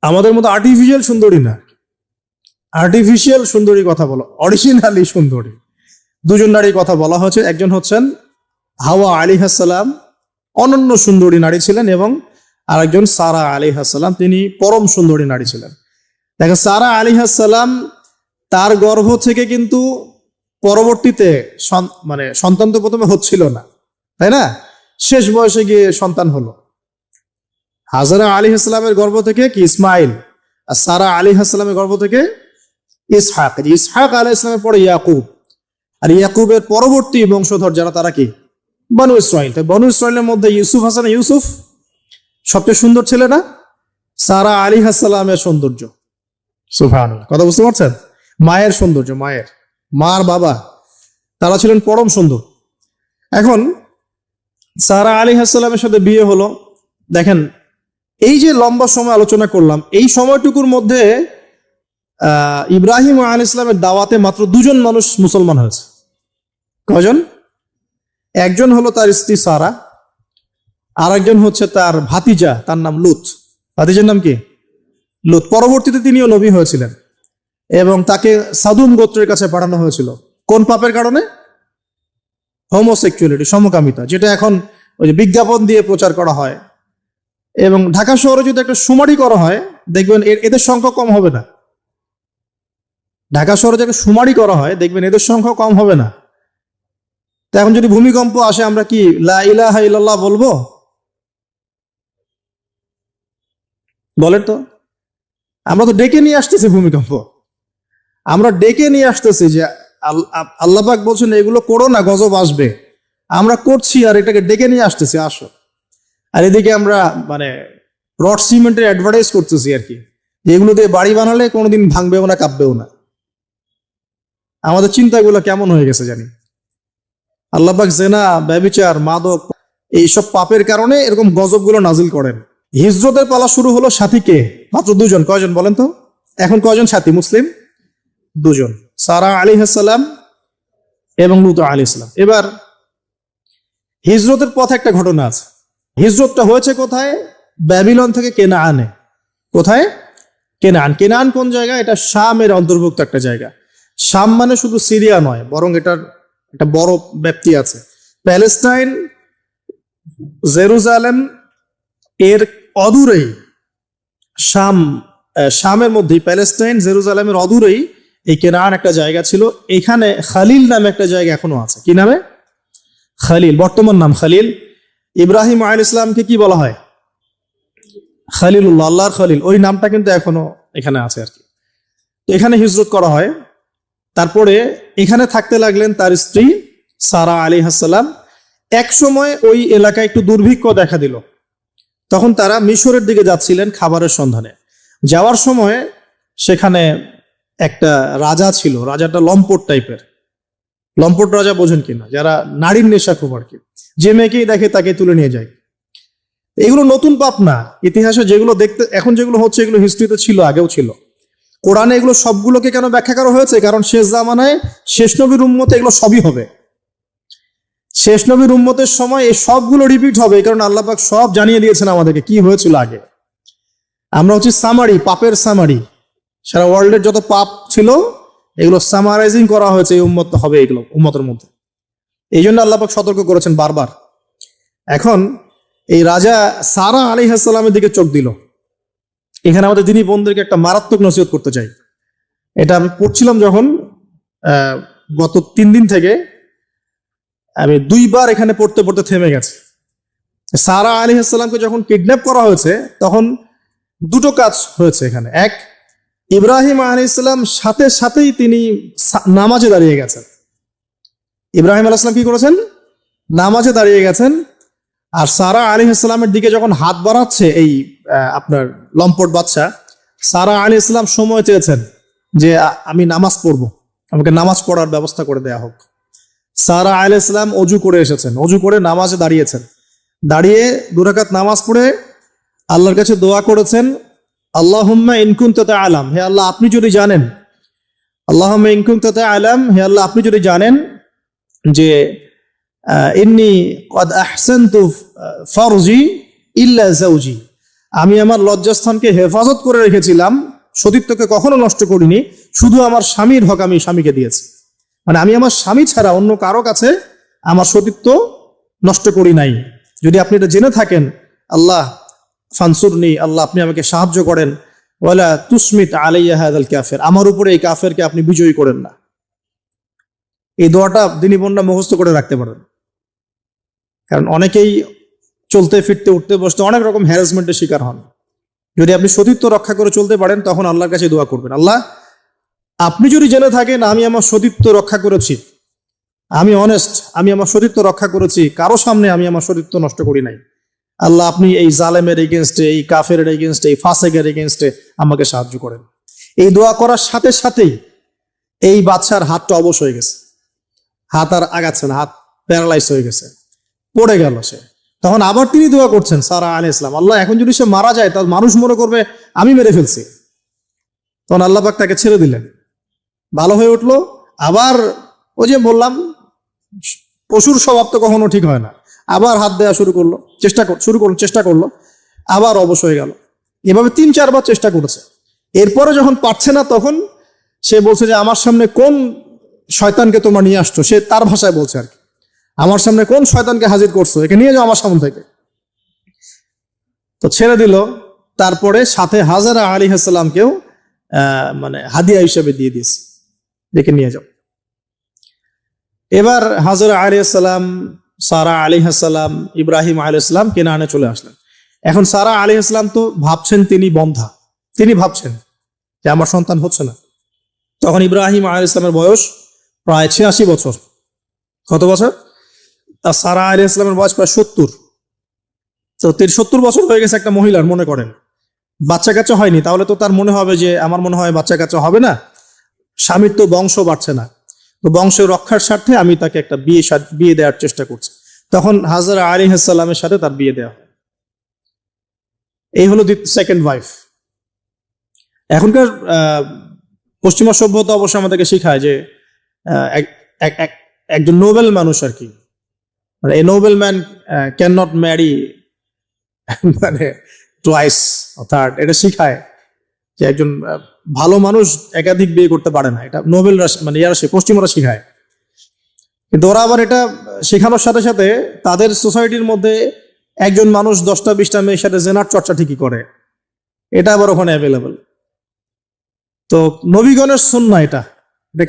আমাদের মতো আর্টিফিশিয়াল সুন্দরী না, আর্টিফিশিয়াল সুন্দরী কথা বলো, অরিজিনালি সুন্দরী। দুজন নারীর কথা বলা হয়েছে, একজন হচ্ছেন হাওয়া আলাইহিস সালাম, অনন্য সুন্দরী নারী ছিলেন, এবং আরেকজন সারা আলাইহিস সালাম, তিনি পরম সুন্দরী নারী ছিলেন। দেখেন, সারা আলাইহিস সালাম তার গর্ভ থেকে কিন্তু পরবর্তীতে মানে সন্তান তো প্রথমে হচ্ছিল না, তাই না? শেষ বয়সে গিয়ে সন্তান হলো। হাজারা আলাইহিস সালামের গর্ভ থেকে কি ইসমাইল, আর সারা আলাইহিস সালামের গর্ভ থেকে ইসহাক। ইসহাক আলাইহিস সালামের পরে ইয়াকুব, আর ইয়াকুবের পরবর্তী বংশধর যারা, তারা কি বনু ইসরাইল। তাই বনু ইসরাইলের মধ্যে ইউসুফ হাসান ইউসুফ সবচেয়ে সুন্দর ছেলে না? সারা আলাইহিস সালামের সৌন্দর্য, সুবহানাল্লাহ, কথা বুঝতে পারছেন? মায়ের সৌন্দর্য, মার বাবা, তারা ছিলেন পরম সুন্দর। এখন সারা আলাইহিস সালামের সাথে বিয়ে হলো। দেখেন, এই যে লম্বা সময় আলোচনা করলাম, এই সময়টুকুর মধ্যে ইব্রাহিম আলাইহিস সালামের দাওয়াতে মাত্র 2জন মানুষ মুসলমান হয়েছে। কয়জন? একজন হলো তার স্ত্রী সারা, আর একজন হচ্ছে তার ভাতিজা, তার নাম লুত। ভাতিজার নাম কি? লুত। পরবর্তীতে তিনিও নবী হয়েছিলেন, এবং তাকে সাদুম গোত্রের কাছে পাঠানো হয়েছিল। কোন পাপের কারণে? হোমোসেক্সুয়ালিটি, সমকামিতা, যেটা এখন ওই যে বিজ্ঞাপন দিয়ে প্রচার করা হয়। এবং ঢাকা শহরে যদি একটা শুমারি করা হয়, দেখবেন এদের সংখ্যা কম হবে না। ঢাকা শহরে যদি শুমারি করা হয়, দেখবেন এদের সংখ্যা কম হবে না। তো এখন যদি ভূমিকম্প আসে, আমরা কি লা ইলাহা ইল্লাল্লাহ বলবো? বলেন তো। আমরা তো ডেকে নিয়ে আসতেছি ভূমিকম্প, আমরা ডেকে নিয়ে আসতেছি যে আল্লাহ পাক বলছেন এগুলো করো না, গজব আসবে। আমরা করছি আর এটাকে ডেকে নিয়ে আসতেছি, আসো। আর এদিকে আমরা মানে রড সিমেন্টের অ্যাডভার্টাইজ করতেছি আর কি, এগুলো দিয়ে বাড়ি বানালে কোনোদিন ভাঙবেও না, কাঁপবেও না। আমাদের চিন্তাগুলো কেমন হয়ে গেছে জানি। আল্লাহ পাক জেনা, ব্যভিচার, মাদক, এইসব পাপের কারণে এরকম গজবগুলো নাজিল করেন। হিজরতের পালা শুরু হলো, সাথী কে? মাত্র 2জন। কয়জন বলেন তো? এখন কয়জন সাথী মুসলিম? 2জন, সারা আলাইহিস সালাম এবং লূত আলাইহিস সালাম। এবার হিজরতের পথে একটা ঘটনা আছে। হিজরতটা হয়েছে কোথায়? ব্যাবিলন থেকে কেনানে। কোথায়? কেনান। কেনান কোন জায়গা? এটা শামের অন্তর্ভুক্ত একটা জায়গা। শাম মানে শুধু সিরিয়া নয়, বরং এটার একটা বড় ব্যাপ্তি আছে। প্যালেস্টাইন, জেরুজালেম এর অদূরেই শামের মধ্যেই, প্যালেস্টাইন জেরুজালেমের অদূরেই এই কেনান একটা জায়গা ছিল। এখানে খালিল নামে একটা জায়গা এখনো আছে। কি নামে? খালিল, বর্তমান নাম খালিল। ইব্রাহিম আলাইহিস সালামকে কি বলা হয়? খালিলুল্লাহ, আল্লাহর খালিল। ওই নামটা কিন্তু এখনো এখানে আছে আর কি। তো এখানে হিজরত করা হয়। তারপরে এখানে থাকতে লাগলেন তার স্ত্রী সারা আলাইহিস সালাম। এক সময় ওই এলাকায় একটু দুর্ভিক্ষ দেখা দিল। তখন তারা মিশরের দিকে যাচ্ছিলেন খাবারের সন্ধানে। যাওয়ার সময় সেখানে একটা রাজা ছিল, রাজাটা লম্পট টাইপের। লম্পট রাজা বোঝেন কিনা? যারা নারীর নেশা খুব আর কি, যে মেয়েকেই দেখে তাকে তুলে নিয়ে যায়। এগুলো নতুন পাপ না। ইতিহাসে যেগুলো দেখতে এখন যেগুলো হচ্ছে, এগুলো হিস্ট্রিতে ছিল, আগেও ছিল। কোরআনে এগুলো সবগুলোকে কেন ব্যাখ্যা করা হয়েছে? কারণ শেষ জামানায় শেষ নবীর উম্মতে এগুলো সবই হবে। শেষ নবীর উম্মতের সময় এই সবগুলো রিপিট হবে, কারণ আল্লাহ পাক সব জানিয়ে দিয়েছেন আমাদেরকে কি হয়েছিল আগে। আমরা হচ্ছে সামারি, পাপের সামারি। সারা ওয়ার্ল্ডের যত পাপ ছিল এগুলো সামারাইজিং করা হয়েছে, এই উম্মত হবে এগুলো উম্মতের মধ্যে। এই জন্য আল্লাহ পাক সতর্ক করেছেন বারবার। এখন এই রাজা সারা আলাইহিস সালামের দিকে চোখ দিল। এখানে আমাদের দিনী বোনদেরকে একটা মারাত্মক নসিহত করতে চাই। এটা আমি পড়ছিলাম যখন গত 3 দিন থেকে, আমি 2বার এখানে পড়তে পড়তে থেমে গেছে। সারা আলাইহিস সালামকে যখন কিডন্যাপ করা হয়েছে, তখন 2টো কাজ হয়েছে এখানে। এক, ইব্রাহিম আলাইহিস সালাম সাথে সাথেই তিনি নামাজে দাঁড়িয়ে গেছেন। ইব্রাহিম আলাইহিস সালাম কি করেছেন? নামাজে দাঁড়িয়ে গেছেন। আর সারা আলাইহিস সালামের দিকে যখন হাত বাড়াচ্ছে এই আপনার লম্পট বাচ্চা, সারা আলাইহিস সালাম সময় চেয়েছেন যে আমি নামাজ পড়বো, আমাকে নামাজ পড়ার ব্যবস্থা করে দেয়া হোক। সারা আলাইহিস সালাম অজু করে এসেছেন, অজু করে নামাজে দাঁড়িয়েছেন। দাঁড়িয়ে 2 রাকাত নামাজ পড়ে আল্লাহর কাছে দোয়া করেছেন, আল্লাহুম্মা ইন কুনতা তা'লাম, হে আল্লাহ আপনি যদি জানেন, আল্লাহুম্মা ইন কুনতা তা'লাম, হে আল্লাহ আপনি যদি জানেন যে ইন্নী ক্বাদ আহসানতু ফারজি ইল্লা যাওজি, আমি আমার লজ্জাস্থানকে হেফাজত করে রেখেছিলাম, সতীত্বকে কখনো নষ্ট করিনি, শুধু আমার স্বামীর হক আমি স্বামীকে দিয়েছি। মানে আমি আমার স্বামী ছাড়া অন্য কারো কাছে আমার সতীত্ব নষ্ট করি নাই। যদি আপনি এটা জেনে থাকেন, আল্লাহ ফানসুরনি, আল্লাহ আপনি আমাকে সাহায্য করেন, ওয়ালা তুসমিত আলাইয়া হাদাল কাফের, আমার উপরে এই কাফেরকে আপনি বিজয়ী করেন না। এই দোয়াটা দিনী বোনরা মুখস্থ করে রাখতে পারেন, কারণ অনেকেই চলতে ফিরতে উঠতে বসতে অনেক রকম হ্যারাসমেন্টের শিকার হন। যদি আপনি সতীত্ব রক্ষা করে চলতে পারেন, তখন আল্লাহর কাছে দোয়া করবেন, আল্লাহ আপনি যদি জেনে থাকেন আমি আমার সতীত্ব রক্ষা করেছি, আমি অনেস্ট, আমি আমার সতীত্ব রক্ষা করেছি, কারো সামনে আমি আমার সতীত্ব নষ্ট করি নাই, আল্লাহ আপনি এই জালেমের এগেনস্টে, এই কাফের এগেনস্টে, এই ফাসেকের এগেনস্টে আমাকে সাহায্য করেন। এই দোয়া করার সাথে সাথেই এই বাদশার হাতটা অবশ হয়ে গেছে, হাত আর আগাচ্ছে না, হাত প্যারালাইজ হয়ে গেছে, পড়ে গেল সে। তখন আবার তিনি দোয়া করছেন সারা আলাইহিস সালাম, আল্লাহ এখন যদি সে মারা যায় তাহলে মানুষ মনে করবে আমি মেরে ফেলছি। তখন আল্লাহ পাক তাকে ছেড়ে দিলেন, ভালো হয়ে উঠলো। আবার ওই যে বললাম, পশুর স্বভাব তো কখনো ঠিক হয় না, আবার হাত দেওয়া চেষ্টা করলো, আবার অবশ হয়ে গেল। এভাবে 3-4 বার চেষ্টা করেছে। এরপরে যখন পারছে না, তখন সে বলছে যে আমার সামনে কোন শয়তানকে তোমরা নিয়ে আসছো, সে তার ভাষায় বলছে আর কি, আমার সামনে কোন শয়তানকে হাজির করছো, একে নিয়ে যাও আমার সামনে থেকে। তো ছেড়ে দিল। তারপরে সাথে হাজারা আলাইহিস সালামকেও মানে হাদিয়া হিসেবে দিয়ে দিয়েছে, ডেকে নিয়ে যাও। এবার হাজরা আলাইহিস সালাম, সারা আলাইহিস সালাম, ইব্রাহিম আলাইহিস সালাম কেনানে চলে আসলেন। এখন সারা আলাইহিস সালাম তো ভাবছেন তিনি বন্ধা, তিনি ভাবছেন যে আমার সন্তান হচ্ছে না। তখন ইব্রাহিম আলাইহিস সালামের বয়স প্রায় 86 বছর। কত বছর? আর সারা আলাইহিস সালামের বয়স প্রায় 70। তো 70 বছর হয়ে গেছে একটা মহিলার, মনে করেন বাচ্চা কাচ্চা হয়নি, তাহলে তো তার মনে হবে যে আমার মনে হয় বাচ্চা কাচ্চা হবে না, স্বামীর তো বংশ বাড়ছে না, তো বংশ রক্ষার স্বার্থে আমি তাকে একটা বিয়ে দেওয়ার চেষ্টা করছি। তখন হাজরা আলাইহিস সালামের সাথে তার বিয়ে দেওয়া হয়। এই হলো সেকেন্ড ওয়াইফ। এখনকার পশ্চিমা সভ্যতা অবশ্য আমাদেরকে শেখায় যে একজন নোবেল মানুষ আর কি, মানে a noble man can not marry মানে টুয়াইস থার্ড, এটা শিখায় যে একজন ভালো মানুষ একাধিক বিয়ে করতে পারে না। এটা নোবেল মানে পশ্চিমরা শিখায়। কিন্তু ওরা আবার এটা শেখানোর সাথে সাথে তাদের সোসাইটির মধ্যে একজন মানুষ 10টা-20টা মেয়ের সাথে জেনার চর্চা ঠিকই করে, এটা আবার ওখানে অ্যাভেলেবল। তো নবীগণের সুন্নাহ, এটা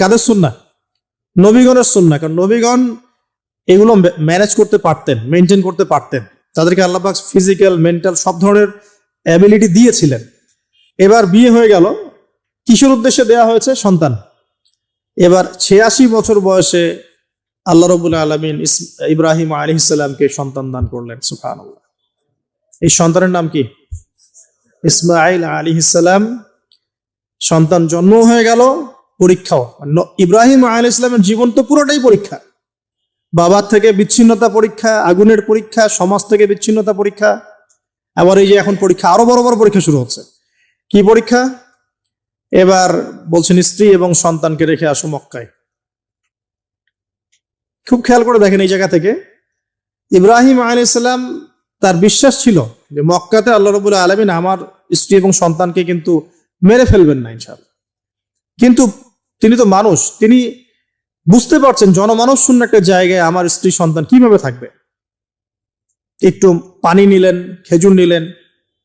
কাদের সুন্নাহ? নবীগণের সুন্নাহ। কারণ নবীগণ এগুলো ম্যানেজ করতে পারতেন, মেনটেন করতে পারতেন, তাদেরকে আল্লাহ পাক ফিজিক্যাল, মেন্টাল সব ধরনের অ্যাবিলিটি দিয়েছিলেন। এবার বিয়ে হয়ে গেল, কিসের উদ্দেশ্যে দেয়া হয়েছে? সন্তান। এবার 86 বছর বয়সে আল্লাহ রাব্বুল আলামিন ইব্রাহিম আলাইহিস সালামকে সন্তান দান করলেন। সুবহানাল্লাহ। এই সন্তানের নাম কি? ইসমাঈল আলাইহিস সালাম। সন্তান জন্ম হয়ে গেল, পরীক্ষাও। ইব্রাহিম আলাইহিস সালামের জীবন তো পুরোটাই পরীক্ষা। বাবার থেকে বিচ্ছিন্নতা পরীক্ষা, আগুনের পরীক্ষা, সমাজ থেকে বিচ্ছিন্নতা পরীক্ষা, আবার এই যে এখন পরীক্ষা, আরো বড় বড় পরীক্ষা শুরু হচ্ছে। কি পরীক্ষা? এবার বলছেন স্ত্রী এবং সন্তানকে রেখে আসো মক্কায়। খুব খেয়াল করে দেখেন, এই জায়গা থেকে ইব্রাহিম আলাইহিস সালাম তার বিশ্বাস ছিল যে মক্কাতে আল্লাহ রাব্বুল আলামিন আমার স্ত্রী এবং সন্তানকে কিন্তু মেরে ফেলবেন না ইনশাআল্লাহ। কিন্তু তিনি তো মানুষ, তিনি বুঝতে পারছেন জনমানব শূন্য একটা জায়গায় আমার স্ত্রী সন্তান কিভাবে থাকবে। একটু পানি নিলেন, খেজুর নিলেন,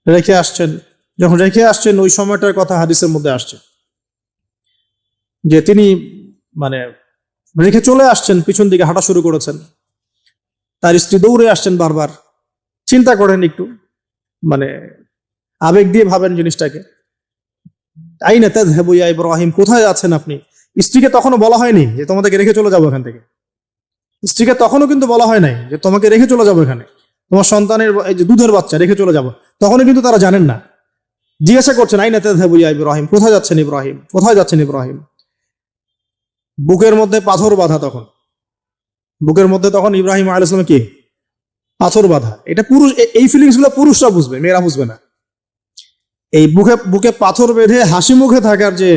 রেখে আসছেন। যখন রেখে আসছেন, ওই সময়টার কথা হাদিসের মধ্যে আসছে যে তিনি মানে রেখে চলে আসছেন, পিছন দিকে হাঁটা শুরু করেছেন, তার স্ত্রী দৌড়ে আসছেন বারবার। চিন্তা করেন একটু, মানে আবেগ দিয়ে ভাবেন জিনিসটাকে। আইনা তাযহাবু ইয়া ইব্রাহিম, কোথায় আছেন আপনি? স্ত্রীকে তখনও বলা হয়নি যে তোমাদেরকে রেখে চলে যাবো এখান থেকে। স্ত্রীকে তখনও কিন্তু বলা হয় নাই যে তোমাকে রেখে চলে যাবো এখানে, তোমার সন্তানের এই যে দুধের বাচ্চা রেখে চলে যাবো, তখনও কিন্তু তারা জানেন না। জিজ্ঞাসা করছেন আইনা তাযহাবু ইয়া ইব্রাহিম, কোথায় যাচ্ছেন ইব্রাহিম, কোথায় যাচ্ছেন ইব্রাহিম? বুকের মধ্যে পাথর বাঁধা, তখন বুকের মধ্যে তখন ইব্রাহিম আলাইহিস সালাম কি পাথর বাঁধা। এটা পুরুষ, এই ফিলিংস গুলো পুরুষরা বুঝবে, মেয়েরা বুঝবে না। এই বুকে বুকে পাথর বেঁধে হাসি মুখে থাকার যে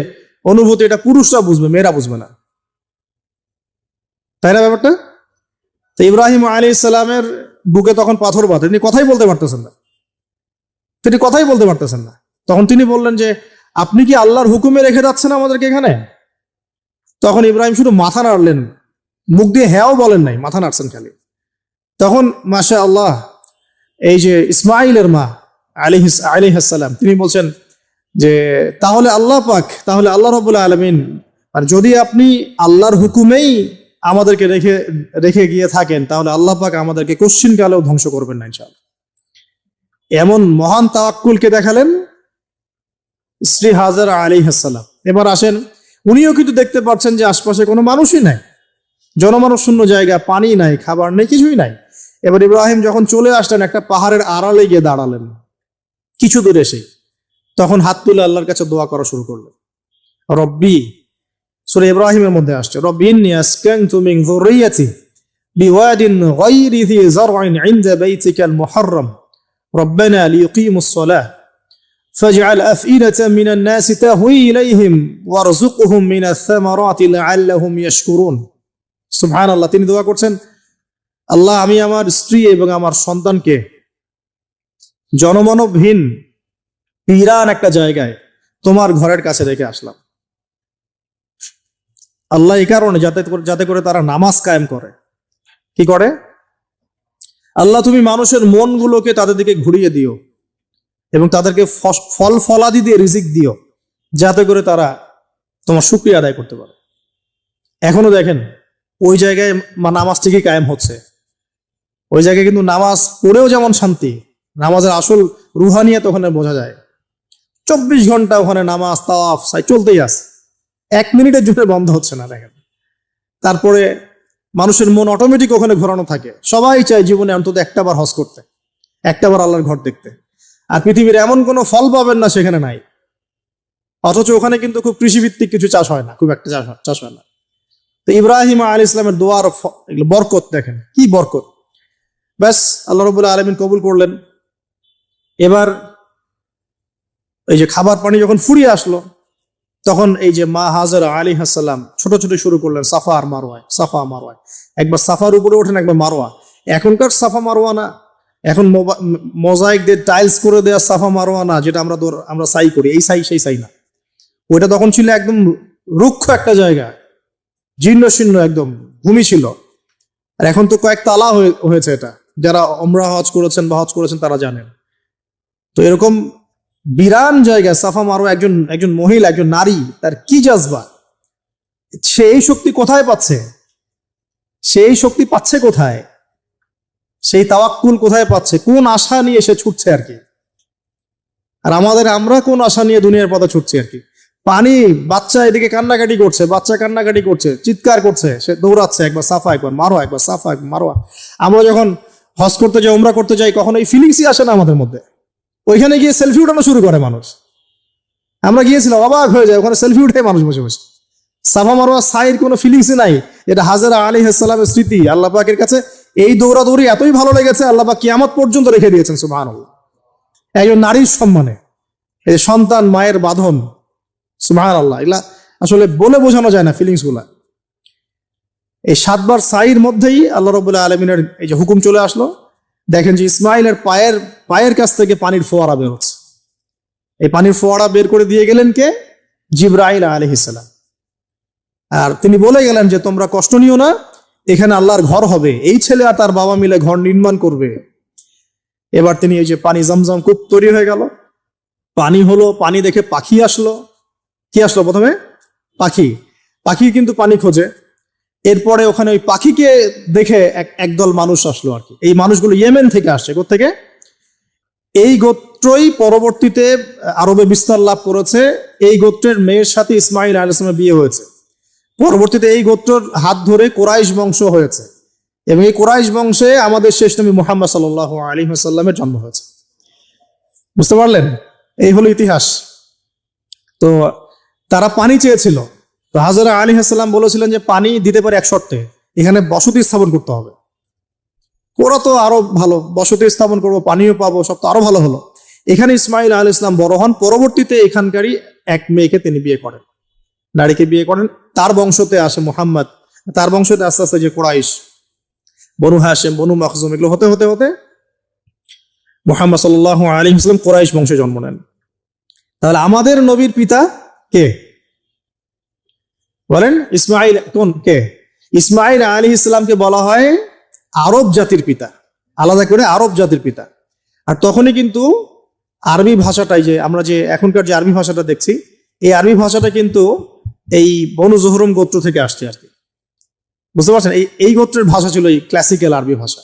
অনুভূতি, এটা পুরুষরা বুঝবে, মেয়েরা বুঝবে না, তাই না ব্যাপারটা? তো ইব্রাহিম আলাইহিস সালামের বুকে তখন পাথর বাঁধা, তিনি কথাই বলতে পারতেছেন না। তিনি কথাই বলতে পারতেছেন না। তখন তিনি বললেন যে আপনি কি আল্লাহর হুকুমে রেখে যাচ্ছেন আমাদেরকে এখানে? তখন ইব্রাহিম শুধু মাথা নাড়লেন, মুখ দিয়ে হ্যাঁও বলেন নাই, মাথা নাড়ছেন খালি। তখন মাশা আল্লাহ এই যে ইসমাইলের মা আলাইহিস সালাম তিনি বলছেন যে তাহলে আল্লাহ পাক, তাহলে আল্লাহ রাব্বুল আলামিন, আর যদি আপনি আল্লাহর হুকুমেই আমাদেরকে রেখে রেখে গিয়ে থাকেন তাহলে আল্লাহ পাক আমাদেরকে কোশ্চিন কালেও ধ্বংস করবেন না ইনশাআল্লাহ। এমন মহান তাওয়াক্কুলকে দেখালেন স্ত্রী হাজারা আলাইহিস সালাম। এবার আসেন, উনিও কিন্তু দেখতে পাচ্ছেন যে আশপাশে কোনো মানুষই নাই, জনমানব শূন্য জায়গা, পানি নাই, খাবার নেই, কিছুই নাই। এবার ইব্রাহিম যখন চলে আসলেন একটা পাহাড়ের আড়ালে গিয়ে দাঁড়ালেন কিছু দূর এসে, তখন হাত তুলে আল্লাহর কাছে দোয়া করা শুরু করলেন। রব্বি, সূরা ইব্রাহিমের মধ্যে আসছে, রব্বি ইন্নী আসকানতু মিন যুররিয়াতি বিওয়াদিন গায়রি যি যার'ইন ইনদা বাইতিকাল মুহাররম রব্বানা লিয়ুকিমুস সালাহ ফাজআল আফইদাতাম মিনান নাসি তাহওয়ি ইলাইহিম ওয়ারযুকহুম মিনাস সামারাতি লাআল্লাহুম ইয়াশকুরুন। সুবহানাল্লাহ, তিনি দোয়া করছেন, আল্লাহ আমি আমার স্ত্রী এবং আমার সন্তানকে জনমানবহীন পিরান একটা জায়গায় তোমার ঘরের কাছে রেখে আসলাম। আল্লাহ এই কারণে যাতে করে তারা নামাজ কায়েম করে। কি করে? আল্লাহ তুমি মানুষের মনগুলোকে তাদের দিকে ঘুরিয়ে দিও এবং তাদেরকে ফল ফলাদি দিয়ে রিজিক দিও যাতে করে তারা তোমার শুকরিয়া আদায় করতে পারে। এখনো দেখেন ওই জায়গায় নামাজ ঠিকই কায়েম হচ্ছে। ওই জায়গায় কিন্তু নামাজ পড়েও যেমন শান্তি, নামাজের আসল রুহানিয়াত ওখানে বোঝা যায়। 24 ঘন্টা ওখানে নামাজ তাওয়াফ সাই চলতেই আছে, 1 মিনিটের জন্য বন্ধ হচ্ছে না। দেখেন, তারপরে মানুষের মন অটোমেটিক ওখানে ঘোরানো থাকে। সবাই চায় জীবনে অন্তত একটাবার হজ করতে, একটাবার আল্লাহর ঘর দেখতে। আর পৃথিবীর এমন কোনো ফল পাবেন না সেখানে নাই। অথচ ওখানে কিন্তু খুব কৃষিভিত্তিক কিছু চাষ হয় না, খুব একটা চাষ হয় না। তো ইব্রাহিম আলাইহিস সালামের দোয়ার বরকত দেখেন, কি বরকত। ব্যাস আল্লাহ রাব্বুল আলামিন কবুল করলেন। এবার এই যে খাবার পানি যখন ফুরিয়ে আসলো, তখন এই যে মা হাজারা আলাইহিস সালাম ছোট ছোট শুরু করলেন সাফা আর মারওয়ায়, সাফা মারওয়ায়। একবার সাফার উপরে ওঠেন, একবার মারওয়া। এখনকার সাফা মারওয়া না, এখন মোজাইক দিয়ে টাইলস করে দেওয়া সাফা মারওয়া না, যেটা আমরা সাই করি, এই সাই সেই সাই না। ওইটা তখন ছিল একদম রুক্ষ একটা জায়গা, জীর্ণ শীর্ণ একদম ভূমি ছিল। আর এখন তো কয়েক তালা হয়েছে। এটা যারা ওমরা হজ করেছেন বা হজ করেছেন তারা জানেন। তো এরকম বিরান জায়গা সাফা মারওয়া, একজন মহিলা, একজন নারী, তার কি জাজবা, সেই শক্তি কোথায় পাচ্ছে? সেই শক্তি পাচ্ছে কোথায়? সেই তাওয়াক্কুল কোথায় পাচ্ছে? কোন আশা নিয়ে সে ছুটছে আর কি? আর আমরা কোন আশা নিয়ে দুনিয়ার পথে ছুটছি আর কি? পানি, বাচ্চা এদিকে কান্নাকাটি করছে, চিৎকার করছে, সে দৌড়াচ্ছে, একবার সাফা একবার মারোয়া, একবার সাফা একবার মারোয়া। আমরা যখন হজ করতে যাই, উমরা করতে যাই, কখনো এই ফিলিংসই আসে না আমাদের মধ্যে। ওইখানে গিয়ে সেলফি উঠানো শুরু করে মানুষ। আমরা গিয়েছিলাম, অবাক হয়ে যায়, ওখানে সেলফি উঠে মানুষ বসে বসে। সাফা মারওয়া সাইর কোনো ফিলিংসই নাই। এটা হাজারা আলাইহিস সালামের স্মৃতি। আল্লাহ পাকের কাছে এই দৌড়াদৌড়ি এতই ভালো লেগেছে, আল্লাহ পাক কিয়ামত পর্যন্ত রেখে দিয়েছেন। সুবহানাল্লাহ। একজন নারীর সম্মানে, এই সন্তান, মায়ের বাঁধন, সুবহানাল্লাহ, এগুলা আসলে বলে বোঝানো যায় না ফিলিংস গুলা। এই 7 বার সাইর মধ্যেই আল্লাহ রাব্বুল আলামিনের এই যে হুকুম চলে আসলো। দেখেন যে ইসমাইলের পায়ের কাছ থেকে পানির ফোয়ারা বের হচ্ছে। এই পানির ফোয়ারা বের করে দিয়ে গেলেন কে? জিবরাইল আলাইহিস সালাম। আর তিনি বলে গেলেন যে তোমরা কষ্ট নিও না, এখানে আল্লাহর ঘর হবে, এই ছেলে আর তার বাবা মিলে ঘর নির্মাণ করবে। এবার তিনি এই যে পানি, জমজম কূপ তৈরি হয়ে গেল, পানি হলো, পানি দেখে পাখি আসলো। কি আসলো প্রথমে? পাখি কিন্তু পানি খোঁজে। এরপরে ওখানে ওই পাখিকে দেখে একদল মানুষ আসলো আর কি। এই মানুষগুলো ইয়েমেন থেকে আসছে। কোত্থেকে? এই গোত্রই পরবর্তীতে আরবে বিস্তার লাভ করেছে। এই গোত্রের মেয়ের সাথে ইসমাইল আলাইহিস সালামের বিয়ে হয়েছে। পরবর্তীতে এই গোত্রের হাত ধরে কুরাইশ বংশ হয়েছে এবং এই কুরাইশ বংশে আমাদের শেষ নবী মুহাম্মদ সাল্লাল্লাহু আলাইহি ওয়াসাল্লামের জন্ম হয়েছে। বুঝতে পারলেন? এই হলো ইতিহাস। তো তারা পানি চেয়েছিল। তো হাজরা আলাইহিস সালাম বলেছিলেন যে পানি দিতে পারে এক শর্তে, এখানে বসতি স্থাপন করতে হবে। ওরা তো আরো ভালো, বসতি স্থাপন করবো, পানিও পাবো, সব তো আরো ভালো হলো। এখানে ইসমাইল আলাইহিস সালাম বড় হন। পরবর্তীতে এখানকারই এক মেয়েকে তিনি বিয়ে করেন, নারীকে বিয়ে করেন। তার বংশতে আসে মুহাম্মদ। তার বংশতে আস্তে আস্তে যে কুরাইশ, বনু হাশিম, বনু মাখজুম, এগুলো হতে হতে হতে মুহাম্মদ সাল্লাল্লাহু আলাইহি ওয়াসাল্লাম কুরাইশ বংশে জন্ম নেন। তাহলে আমাদের নবীর পিতা কে বলেন? ইসমাইল। কোন কে? ইসমাইল আলাইহিস সালামকে বলা হয় আরব জাতির পিতা, আলাদা করে আরব জাতির পিতা। আর তখনই কিন্তু আরবি ভাষাটাই, যে আমরা যে এখনকার যে আরবি ভাষাটা দেখছি, এই আরবি ভাষাটা কিন্তু এই বনু জোহরম গোত্র থেকে আসছে আর কি। বুঝতে পারছেন? এই গোত্রের ভাষা ছিল এই ক্লাসিক্যাল আরবি ভাষা।